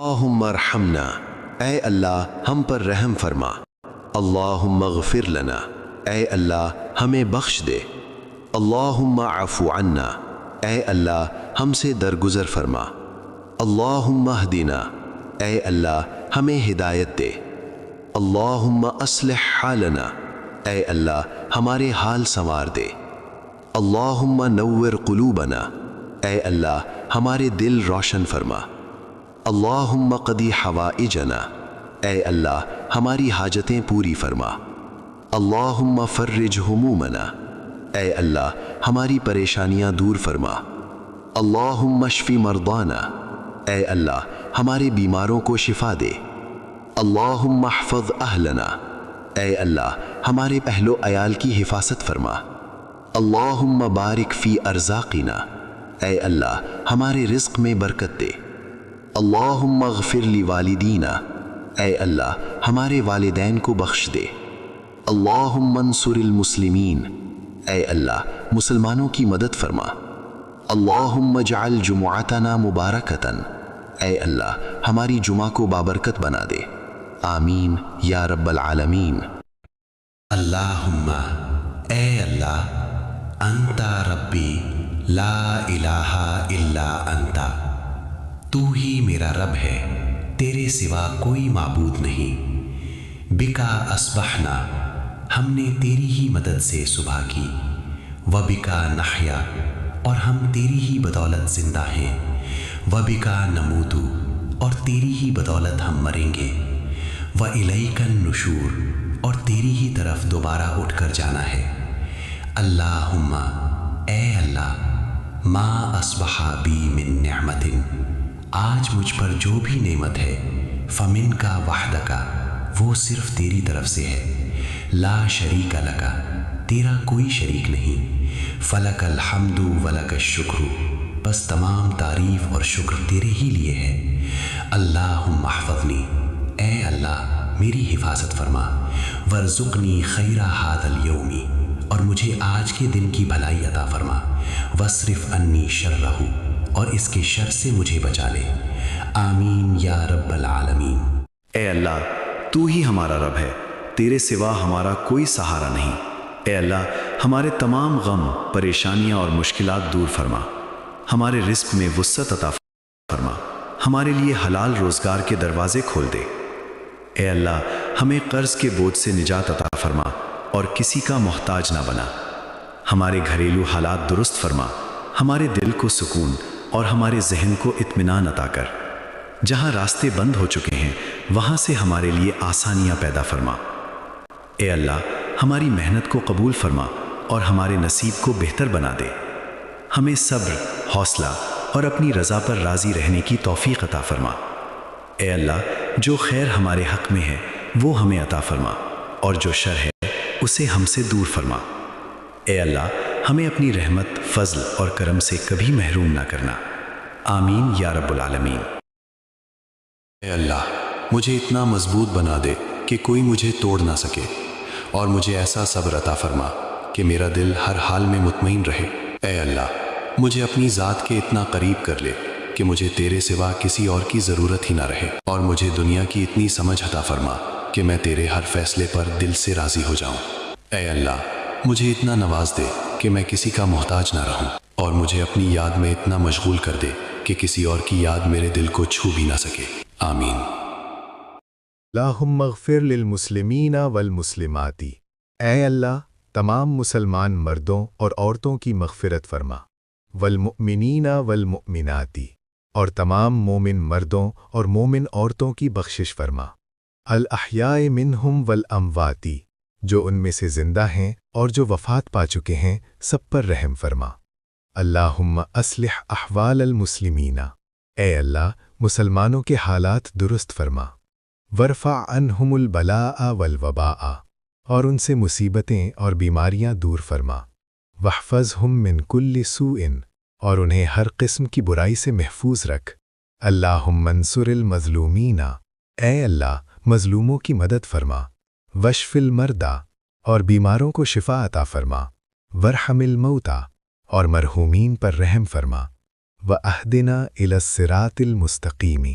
اللہم ارحمنا، اے اللہ ہم پر رحم فرما۔ اللہم اغفر لنا، اے اللہ ہمیں بخش دے۔ اللہم عفو عنا، اے اللہ ہم سے درگزر فرما۔ اللہم اہدنا، اے اللہ ہمیں ہدایت دے۔ اللہم اصلح حالنا، اے اللہ ہمارے حال سنوار دے۔ اللہم نور قلوبنا، اے اللہ ہمارے دل روشن فرما۔ اللہم قضی حوائجنا، اے اللہ ہماری حاجتیں پوری فرما۔ اللہم فرج ہمومنا، اے اللہ ہماری پریشانیاں دور فرما۔ اللہم اشفی مرضانا، اے اللہ ہمارے بیماروں کو شفا دے۔ اللہم احفظ اہلنا، اے اللہ ہمارے اہل و عیال کی حفاظت فرما۔ اللہم بارک فی ارزاقنا، اے اللہ ہمارے رزق میں برکت دے۔ اللہم اغفر لوالدینا، اے اللہ ہمارے والدین کو بخش دے۔ اللہم انصر المسلمین، اے اللہ مسلمانوں کی مدد فرما۔ اللہم اجعل جمعتنا مبارکتن، اے اللہ ہماری جمعہ کو بابرکت بنا دے۔ آمین یا رب العالمین۔ اللہم، اے اللہ، انت ربی لا الہ الا انت، تو ہی میرا رب ہے، تیرے سوا کوئی معبود نہیں۔ بکا اصبحنا، ہم نے تیری ہی مدد سے صبح کی۔ وبکا نحیا، اور ہم تیری ہی بدولت زندہ ہیں۔ وبکا نموت، اور تیری ہی بدولت ہم مریں گے۔ وإلیک النشور، اور تیری ہی طرف دوبارہ اٹھ کر جانا ہے۔ اللہم، اے اللہ، ما اصبح بی من نعمت، آج مجھ پر جو بھی نعمت ہے، فمن کا وحدک، وہ صرف تیری طرف سے ہے۔ لا شریک لک، تیرا کوئی شریک نہیں۔ فلک الحمد ولک الشکر، بس تمام تعریف اور شکر تیرے ہی لیے ہے۔ اللہم احفظنی، اے اللہ میری حفاظت فرما۔ ورزقنی خیر ھذا اليوم، اور مجھے آج کے دن کی بھلائی عطا فرما۔ واصرف عنی شرہ، اور اس کے شر سے مجھے بچا لے۔ آمین یا رب العالمین۔ اے اللہ تو ہی ہمارا رب ہے، تیرے سوا ہمارا کوئی سہارا نہیں۔ اے اللہ ہمارے تمام غم، پریشانیاں اور مشکلات دور فرما۔ ہمارے رزق میں وسعت عطا فرما، ہمارے لیے حلال روزگار کے دروازے کھول دے۔ اے اللہ ہمیں قرض کے بوجھ سے نجات عطا فرما اور کسی کا محتاج نہ بنا۔ ہمارے گھریلو حالات درست فرما، ہمارے دل کو سکون اور ہمارے ذہن کو اطمینان عطا کر۔ جہاں راستے بند ہو چکے ہیں وہاں سے ہمارے لیے آسانیاں پیدا فرما۔ اے اللہ ہماری محنت کو قبول فرما اور ہمارے نصیب کو بہتر بنا دے۔ ہمیں صبر، حوصلہ اور اپنی رضا پر راضی رہنے کی توفیق عطا فرما۔ اے اللہ جو خیر ہمارے حق میں ہے وہ ہمیں عطا فرما، اور جو شر ہے اسے ہم سے دور فرما۔ اے اللہ ہمیں اپنی رحمت، فضل اور کرم سے کبھی محروم نہ کرنا۔ آمین یا رب العالمین۔ اے اللہ مجھے اتنا مضبوط بنا دے کہ کوئی مجھے توڑ نہ سکے، اور مجھے ایسا صبر عطا فرما کہ میرا دل ہر حال میں مطمئن رہے۔ اے اللہ مجھے اپنی ذات کے اتنا قریب کر لے کہ مجھے تیرے سوا کسی اور کی ضرورت ہی نہ رہے، اور مجھے دنیا کی اتنی سمجھ عطا فرما کہ میں تیرے ہر فیصلے پر دل سے راضی ہو جاؤں۔ اے اللہ مجھے اتنا نواز دے کہ میں کسی کا محتاج نہ رہوں، اور مجھے اپنی یاد میں اتنا مشغول کر دے کہ کسی اور کی یاد میرے دل کو چھو بھی نہ سکے۔ آمین۔ اللہم اغفر للمسلمین والمسلمات، اے اللہ تمام مسلمان مردوں اور عورتوں کی مغفرت فرما۔ والمؤمنین والمؤمنات، اور تمام مومن مردوں اور مومن عورتوں کی بخشش فرما۔ الاحیاء منہم والاموات، جو ان میں سے زندہ ہیں اور جو وفات پا چکے ہیں سب پر رحم فرما۔ اللہم اصلح احوال المسلمین، اے اللہ مسلمانوں کے حالات درست فرما۔ ورفع عنہم البلاء والوباء، اور ان سے مصیبتیں اور بیماریاں دور فرما۔ واحفظہم من کل سوء، اور انہیں ہر قسم کی برائی سے محفوظ رکھ۔ اللہم انصر المظلومین، اے اللہ مظلوموں کی مدد فرما۔ واشف المرضى، اور بیماروں کو شفا عطا فرما۔ وارحم الموتى، اور مرحومین پر رحم فرما۔ وَأَهْدِنَا إِلَى الصِّرَاطِ الْمُسْتَقِيمِ،